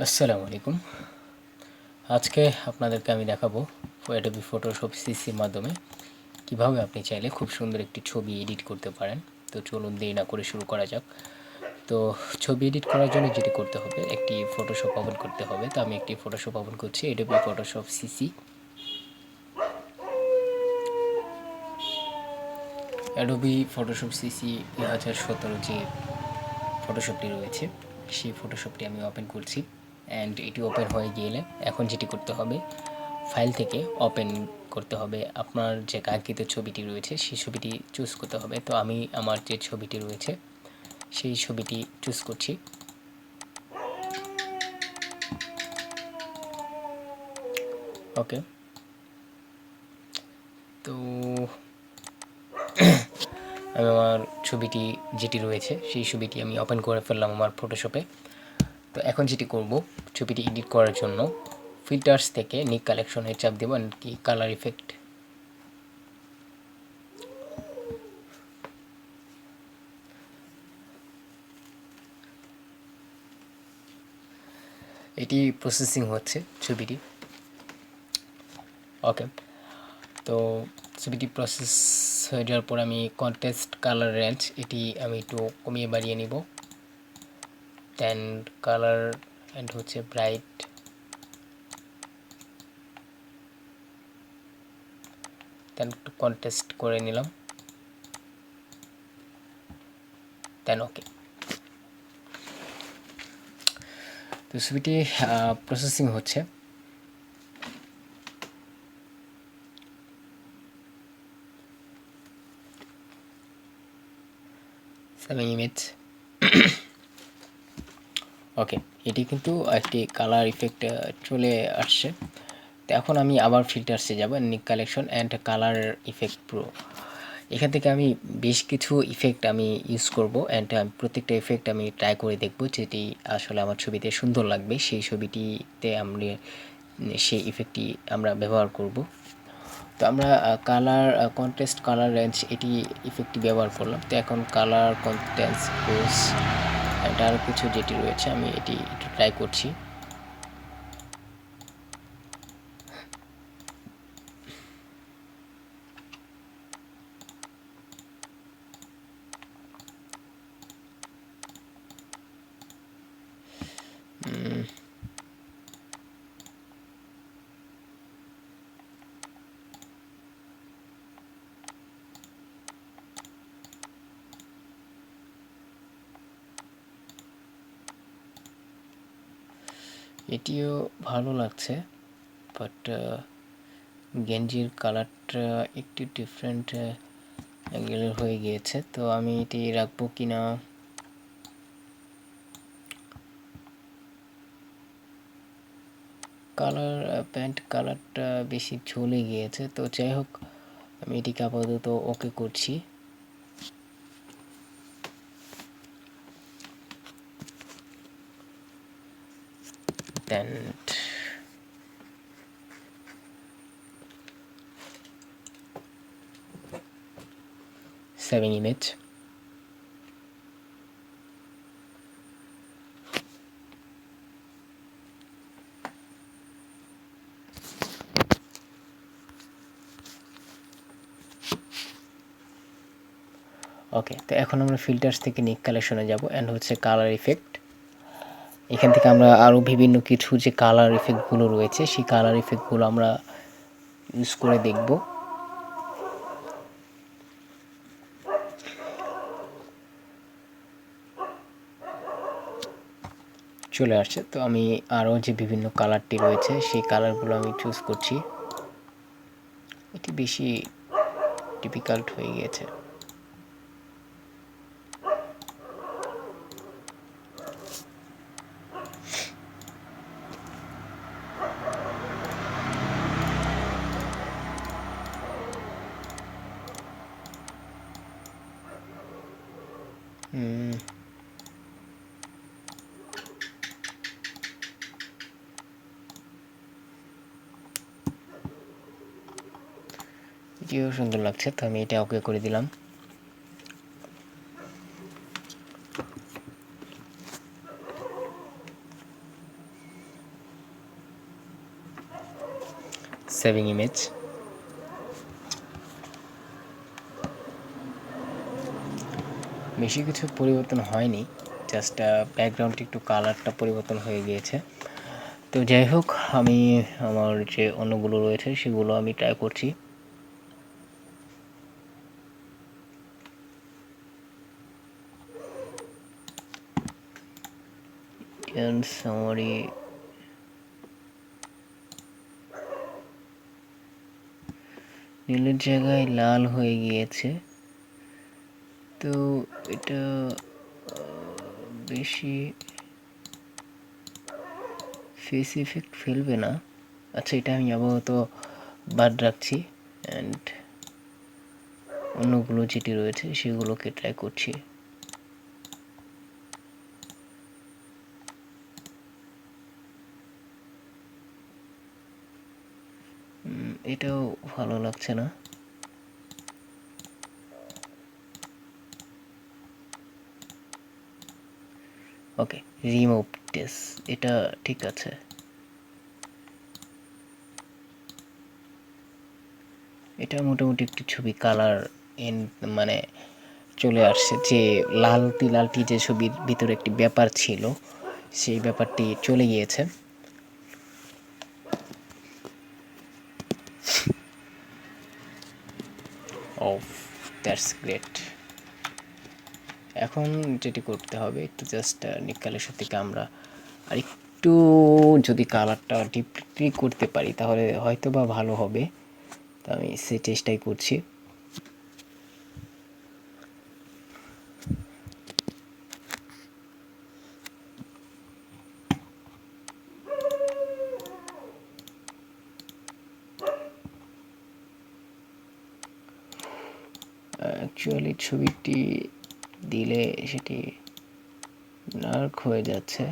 আসসালামু আলাইকুম। আজকে আপনাদেরকে আমি দেখাবো অ্যাডোবি ফটোশপ সিসির মাধ্যমে কিভাবে আপনি চাইলে খুব সুন্দর একটি ছবি এডিট করতে পারেন। তো চলুন দেরি না করে শুরু করা যাক। তো ছবি এডিট করার জন্য যেটি করতে হবে, একটি ফটোশপ ওপেন করতে হবে। তো আমি একটি ফটোশপ ওপেন করছি, Adobe Photoshop CC. Adobe Photoshop CC 2017 যে ফটোশপটি রয়েছে সেই ফটোশপটি আমি ওপেন করছি। অ্যান্ড এটি ওপেন হয়ে গেলে এখন যেটি করতে হবে, ফাইল থেকে ওপেন করতে হবে। আপনার যে কাঙ্ক্ষিত ছবিটি রয়েছে সেই ছবিটি চুজ করতে হবে। তো আমি আমার যে ছবিটি রয়েছে সেই ছবিটি চুজ করছি। ওকে, তো আমি আমার ছবিটি যেটি রয়েছে সেই ছবিটি আমি ওপেন করে ফেললাম আমার ফটোশপে। তো এখন যেটি করব, ছবিটি এডিট করার জন্য ফিল্টার্স থেকে নিক কালেকশনে চাপ দেব, কি কালার ইফেক্ট। এটি প্রসেসিং হচ্ছে ছবিটি। ওকে, তো ছবিটি প্রসেস হয়ে যাওয়ার পর আমি কন্ট্রাস্ট কালার রেঞ্জ এটি আমি একটু কমিয়ে বাড়িয়ে নিব। দেন কালার অ্যান্ড হচ্ছে ব্রাইট, দেন একটু কন্ট্রাস্ট করে নিলাম, দেন ওকে। তো ছবিটি প্রসেসিং হচ্ছে। Saving image. ওকে, এটি কিন্তু একটি কালার ইফেক্ট চলে আসছে। তো এখন আমি আবার ফিল্টার্সে যাব, নিক collection and colour effect pro. এখান থেকে আমি বেশ কিছু ইফেক্ট আমি ইউজ করব অ্যান্ড প্রত্যেকটা ইফেক্ট আমি ট্রাই করে দেখব যেটি আসলে আমার ছবিতে সুন্দর লাগবে, সেই ছবিটিতে আমরা সেই ইফেক্টটি আমরা ব্যবহার করব। তো আমরা কালার কন্ট্রাস্ট কালার রেঞ্জ এটি ইফেক্টটি ব্যবহার করলাম। তো এখন কালার কন্ট্রাস্ট পোজ অ্যান্ড আরও কিছু যেটি রয়েছে আমি এটি একটু ট্রাই করছি। এটিও ভালো লাগছে, বাট গেঞ্জির কালারটা একটু ডিফারেন্ট অ্যাঙ্গেলের হয়ে গিয়েছে। তো আমি এটি রাখবো কি না, কালার প্যান্ট কালারটা বেশি ঝুলে গিয়েছে। তো যাই হোক, আমি এটিকে আপাতত ওকে করছি। দেন সেভিং ইমেজ। ওকে, তো এখন আমরা ফিল্টার্স থেকে নিক কালেকশনে যাব অ্যান্ড হচ্ছে কালার ইফেক্ট। এখান থেকে আমরা আরও বিভিন্ন কিছু যে কালার ইফেক্টগুলো রয়েছে সেই কালার ইফেক্টগুলো আমরা ইউজ করে দেখব। চলে আসছে। তো আমি আরও যে বিভিন্ন কালারটি রয়েছে সেই কালারগুলো আমি চুজ করছি। এটি বেশি ডিফিকাল্ট হয়ে গিয়েছে। এটিও সুন্দর লাগছে, তো আমি এটা ওকে করে দিলাম। Saving image. বেশি কিছু পরিবর্তন হয়নি, জাস্ট ব্যাকগ্রাউন্ডটা একটু কালারটা পরিবর্তন হয়ে গিয়েছে। তো যাই হোক, আমি আমার যে অন্যগুলো রয়েছে সেগুলো আমি ট্রাই করছি। সামারি, নীলের জায়গায় লাল হয়ে গিয়েছে, তো এটা বেশি ফেস ইফেক্ট ফেলবে না। আচ্ছা, এটা আমি আপাতত বাদ রাখছি অ্যান্ড অন্যগুলো যেটি রয়েছে সেগুলোকে ট্রাই করছি। এটাও ভালো লাগছে না। ওকে, রিমুভ টেস, এটা ঠিক আছে। এটা মোটামুটি একটি ছবি কালার এন মানে চলে আসছে, যে লালটি লালটি যে ছবির ভিতরে একটি ব্যাপার ছিল সেই ব্যাপারটি চলে গিয়েছে। ও, দ্যাটস গ্রেট। এখন যেটি করতে হবে, একটু জাস্ট নিকালের থেকে আমরা আর একটু যদি কালারটা ডিপলি করতে পারি তাহলে হয়তো বা ভালো হবে। তো আমি সেই চেষ্টাই করছি। অ্যাকচুয়ালি ছবিটি দিলে সেটি ডার্ক হয়ে যাচ্ছে।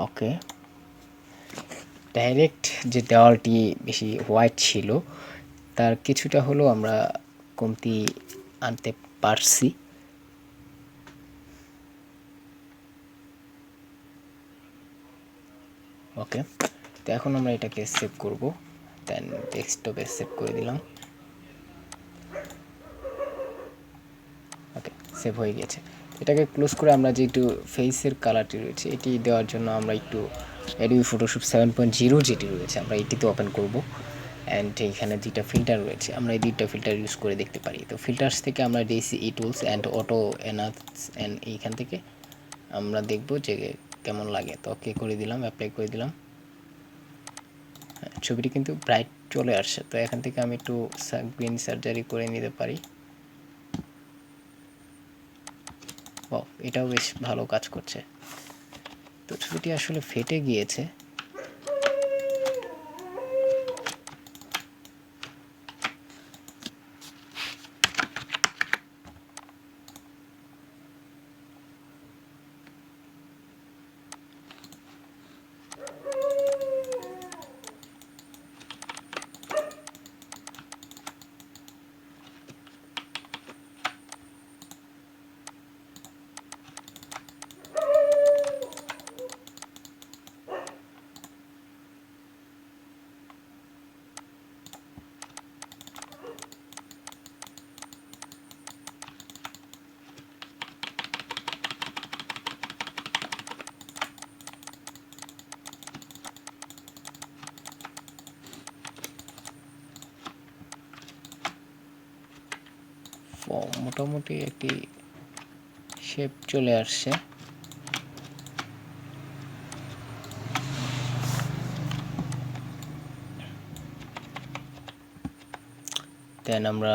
ওকে, ডাইরেক্ট যে দেওয়ালটি বেশি হোয়াইট ছিল তার কিছুটা হলেও আমরা কমতি আনতে পারছি। ওকে, তো এখন আমরা এটাকে সেভ করব, দেন ডেস্কটপে সেভ করে দিলাম। ওকে, সেভ হয়ে গেছে। এটাকে ক্লোজ করে আমরা যে একটু ফেসের কালারটি রয়েছে এটি দেওয়ার জন্য আমরা একটু অ্যাডোবি ফটোশপ 7.0 যেটি রয়েছে আমরা এটিতে ওপেন করব। অ্যান্ড এইখানে দুইটা ফিল্টার রয়েছে, আমরা এই দুইটা ফিল্টার ইউজ করে দেখতে পারি। তো ফিল্টার্স থেকে আমরা DC E tools and auto enhance and এইখান থেকে আমরা দেখব যে কেমন লাগে। তো ওকে করে দিলাম, অ্যাপ্লাই করে দিলাম। ছবিটি কিন্তু ব্রাইট চলে আসছে। তো এখান থেকে আমি একটু গ্রিন সার্জারি করে নিতে পারি। ও, এটাও বেশ ভালো কাজ করছে। তো ছবিটি আসলে ফেটে গিয়েছে। মোটামুটি একটি শেপ চলে আসছে। দেন আমরা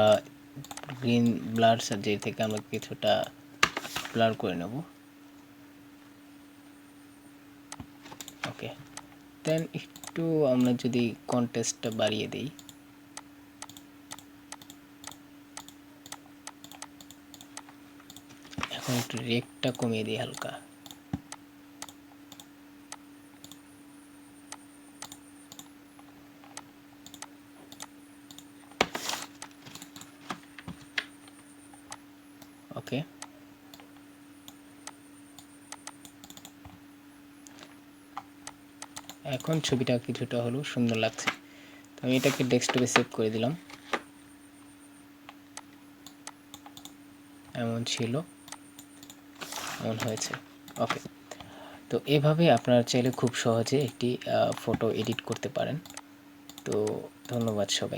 গ্রিন ব্লার সার্জারি থেকে আমরা কিছুটা ব্লার করে নেব। দেন একটু আমরা যদি কন্ট্রাস্টটা বাড়িয়ে দিই, এখন একটু রেটটা কমিয়ে দিই হালকা। ওকে, এখন ছবিটা কিছুটা হলেও সুন্দর লাগছে। তো আমি এটাকে ডেস্কটপে সেভ করে দিলাম। এমন ছিল, এমন হয়েছে। ওকে, তো এভাবে আপনারা চাইলে খুব সহজে একটি ফটো এডিট করতে পারেন। তো ধন্যবাদ সবাই।